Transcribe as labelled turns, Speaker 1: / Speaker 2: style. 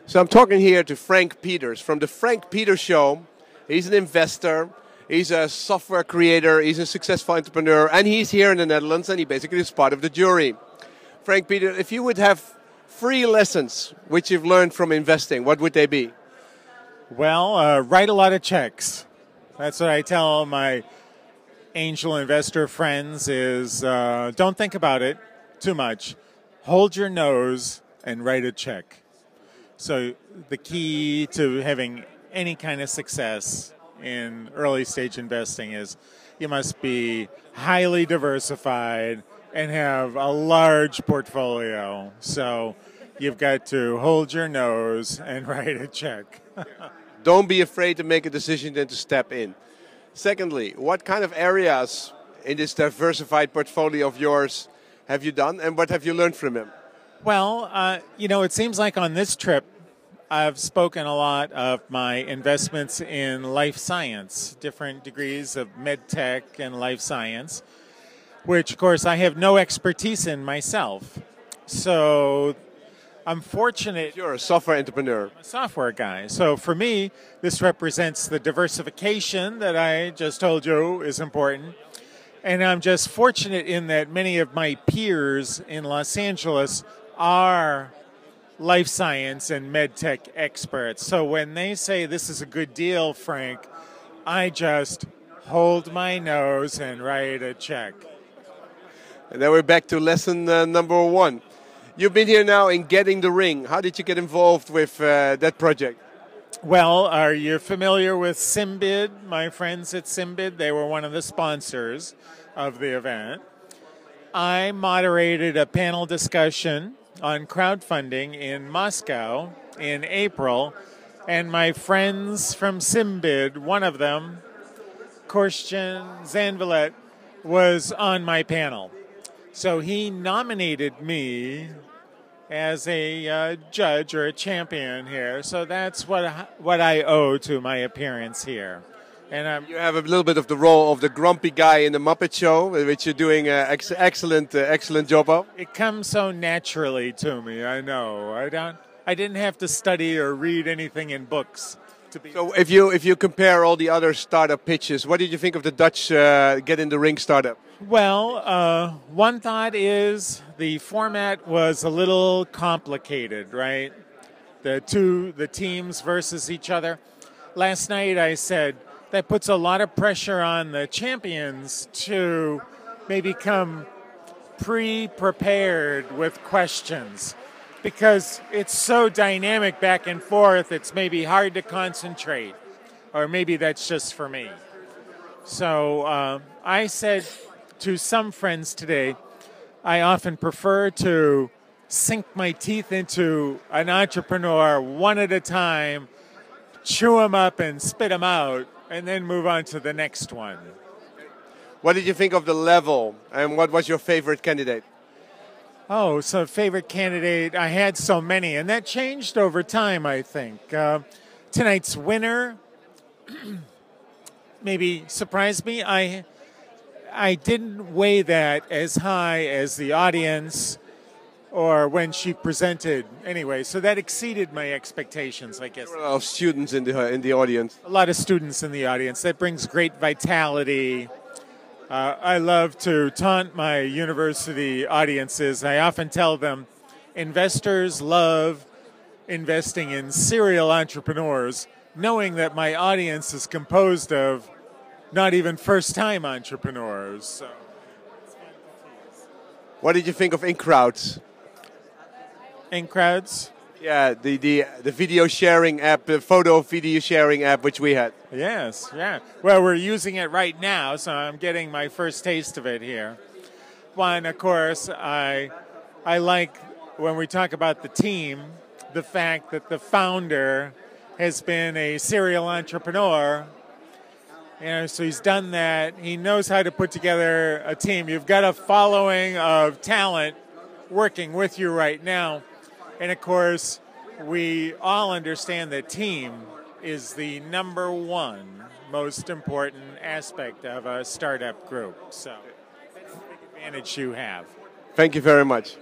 Speaker 1: So I'm talking here to Frank Peters from the Frank Peters Show. He's an investor, he's a software creator, he's a successful entrepreneur, and he's here in the Netherlands, and he basically is part of the jury. Frank Peters, if you would have 3 lessons which you've learned from investing, what would they be?
Speaker 2: Well, write a lot of checks. That's what I tell my angel investor friends is don't think about it too much. Hold your nose and write a check. So the key to having any kind of success in early stage investing is you must be highly diversified and have a large portfolio. So you've got to hold your nose and write a check.
Speaker 1: Don't be afraid to make a decision and to step in. Secondly, what kind of areas in this diversified portfolio of yours have you done, and what have you learned from him?
Speaker 2: Well, it seems like on this trip, I've spoken a lot of my investments in life science, different degrees of med tech and life science, which, of course, I have no expertise in myself. So I'm fortunate.
Speaker 1: You're a software entrepreneur.
Speaker 2: I'm a software guy. So for me, this represents the diversification that I just told you is important. And I'm just fortunate in that many of my peers in Los Angeles are life science and med tech experts. So when they say this is a good deal, Frank, I just hold my nose and write a check.
Speaker 1: And then we're back to lesson number 1. You've been here now in Getting the Ring. How did you get involved with that project?
Speaker 2: Well, are you familiar with Simbid? My friends at Simbid, they were one of the sponsors of the event. I moderated a panel discussion on crowdfunding in Moscow in April, and my friends from Simbid, one of them, Korstian Zanvilet, was on my panel. So he nominated me as a judge or a champion here. So that's what I owe to my appearance here. And
Speaker 1: you have a little bit of the role of the grumpy guy in the Muppet Show, which you're doing an excellent job of.
Speaker 2: It comes so naturally to me. I know. I didn't have to study or read anything in books.
Speaker 1: So if you compare all the other startup pitches, what did you think of the Dutch Get in the Ring startup?
Speaker 2: Well, one thought is the format was a little complicated, right? The teams versus each other. Last night I said that puts a lot of pressure on the champions to maybe come pre-prepared with questions, because it's so dynamic back and forth, it's maybe hard to concentrate. Or maybe that's just for me. So I said to some friends today, I often prefer to sink my teeth into an entrepreneur one at a time, chew them up and spit them out, and then move on to the next one.
Speaker 1: What did you think of the level, and what was your favorite candidate?
Speaker 2: Oh, so favorite candidate, I had so many, and that changed over time, I think. Tonight's winner maybe surprised me. I didn't weigh that as high as the audience or when she presented. Anyway, so that exceeded my expectations, I guess.
Speaker 1: There were a lot of students in the audience.
Speaker 2: A lot of students in the audience. That brings great vitality. I love to taunt my university audiences. I often tell them, investors love investing in serial entrepreneurs, knowing that my audience is composed of not even first-time entrepreneurs. So.
Speaker 1: What did you think of InCrowd?
Speaker 2: InCrowds?
Speaker 1: Yeah, the video sharing app, the photo video sharing app which we had.
Speaker 2: Yes, yeah. Well, we're using it right now, so I'm getting my first taste of it here. One, of course, I like when we talk about the team, the fact that the founder has been a serial entrepreneur. So he's done that. He knows how to put together a team. You've got a following of talent working with you right now. And of course, we all understand that team is the #1 most important aspect of a startup group. So that's the big advantage you have.
Speaker 1: Thank you very much.